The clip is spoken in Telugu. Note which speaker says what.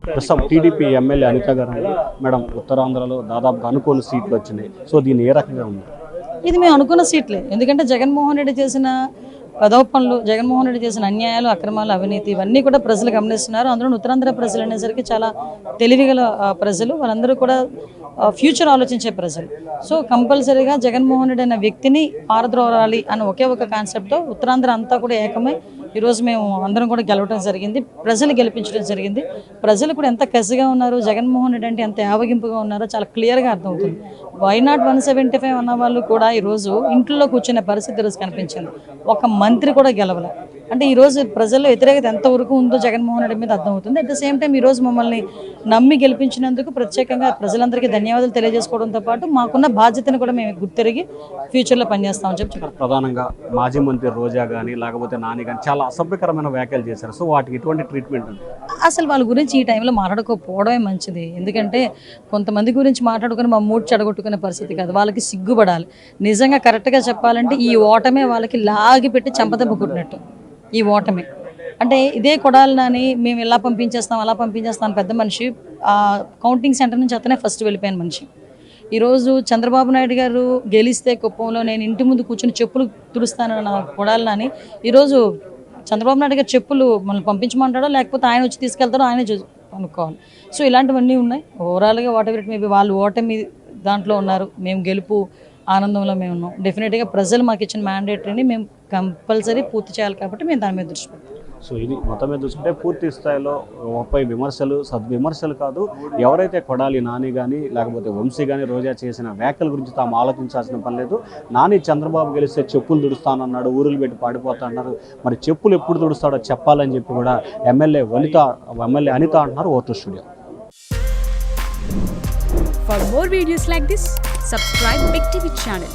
Speaker 1: ప్రస్తుతం టీడీపీ ఎమ్మెల్యే అనిత గారు మేడం ఉత్తరాంధ్రలో దాదాపుగా అనుకోని సీట్లు వచ్చినాయి. సో దీన్ని ఏ రకంగా ఉంది?
Speaker 2: ఇది మేము అనుకున్న సీట్లే. ఎందుకంటే జగన్మోహన్ రెడ్డి చేసిన పదోపనలు, జగన్మోహన్ రెడ్డి చేసిన అన్యాయాలు, అక్రమాలు, అవినీతి ఇవన్నీ కూడా ప్రజలు గమనిస్తున్నారు. అందులో ఉత్తరాంధ్ర ప్రజలు అనేసరికి చాలా తెలివిగల ప్రజలు, వాళ్ళందరూ కూడా ఫ్యూచర్ ఆలోచించే ప్రజలు. సో కంపల్సరీగా జగన్మోహన్ రెడ్డి అనే వ్యక్తిని పారద్రోలాలి అని ఒకే ఒక కాన్సెప్ట్తో ఉత్తరాంధ్ర అంతా కూడా ఏకమై ఈరోజు మేము అందరం కూడా గెలవడం జరిగింది. ప్రజలు గెలిపించడం జరిగింది. ప్రజలు కూడా ఎంత కసిగా ఉన్నారు, జగన్మోహన్ రెడ్డి అంటే ఎంత యావగింపుగా ఉన్నారో చాలా క్లియర్గా అర్థమవుతుంది. వైనాట్ 175 అన్న వాళ్ళు కూడా ఈరోజు ఇంట్లో కూర్చునే పరిస్థితి ఈరోజు కనిపించింది. ఒక మంత్రి కూడా గెలవలే. అంటే ఈరోజు ప్రజల్లో వ్యతిరేకత ఎంతవరకు ఉందో జగన్మోహన్ రెడ్డి మీద అర్థమవుతుంది. అట్ ద సేమ్ టైం ఈరోజు మమ్మల్ని నమ్మి గెలిపించినందుకు ప్రత్యేకంగా ప్రజలందరికీ ధన్యవాదాలు తెలియజేసుకోవడంతో పాటు మాకున్న బాధ్యతను కూడా మేము గుర్తిరిగి ఫ్యూచర్లో పనిచేస్తామని చెప్పి.
Speaker 1: ప్రధానంగా మాజీ మంత్రి రోజా కానీ లేకపోతే నాని కానీ చాలా అసభ్యకరమైన వ్యాఖ్యలు చేశారు. సో వాటికి ఎటువంటి ట్రీట్మెంట్ ఉంది?
Speaker 2: అసలు వాళ్ళ గురించి ఈ టైంలో మాట్లాడుకోకపోవడమే మంచిది. ఎందుకంటే కొంతమంది గురించి మాట్లాడుకుని మా మూడ్ చెడగొట్టుకునే పరిస్థితి కాదు. వాళ్ళకి సిగ్గుపడాలి. నిజంగా కరెక్ట్గా చెప్పాలంటే ఈ ఓటమే వాళ్ళకి లాగి పెట్టి చంపదెబ్బ కొట్టినట్టు. ఈ ఓటమి అంటే ఇదే కొడాలని మేము ఇలా పంపించేస్తాం అలా పంపించేస్తాం. పెద్ద మనిషి కౌంటింగ్ సెంటర్ నుంచి అతనే ఫస్ట్ వెళ్ళిపోయిన మనిషి. ఈరోజు చంద్రబాబు నాయుడు గారు గెలిస్తే కుప్పంలో నేను ఇంటి ముందు కూర్చొని చెప్పులు తుడుస్తానన్న కొడాలని ఈరోజు చంద్రబాబు నాయుడు గారు చెప్పులు మనల్ని పంపించమంటాడో లేకపోతే ఆయన వచ్చి తీసుకెళ్తాడో ఆయనే అనుకోవాలి. సో ఇలాంటివన్నీ ఉన్నాయి. ఓవరాల్గా వాట్ ఎవర్ ఇట్ మేబీ వాళ్ళు ఓటమి దాంట్లో ఉన్నారు, మేము గెలుపు ఆనందంలో మేము ఉన్నాం. డెఫినెట్గా ప్రజలు మాకు ఇచ్చిన మ్యాండేటరీని మేము కంపల్సరీ పూర్తి చేయాలి కాబట్టి మేము దాని మీద దృష్టి పెడతాం.
Speaker 1: సో ఇది మొత్తం మీద చూసుకుంటే పూర్తి స్థాయిలో 30 విమర్శలు సద్విమర్శలు కాదు. ఎవరైతే కొడాలి నాని కానీ లేకపోతే వంశీ కానీ రోజా చేసిన వ్యాఖ్యల గురించి తాము ఆలోచించాల్సిన పని లేదు. నాని చంద్రబాబు గెలిస్తే చెప్పులు తుడుస్తానన్నాడు, ఊరులు పెట్టి పాడిపోతా అన్నారు. మరి చెప్పులు ఎప్పుడు తుడుస్తాడో చెప్పాలని చెప్పి కూడా ఎమ్మెల్యే అనిత అంటున్నారు. Vote studio.
Speaker 3: For more videos like this, subscribe Big TV channel.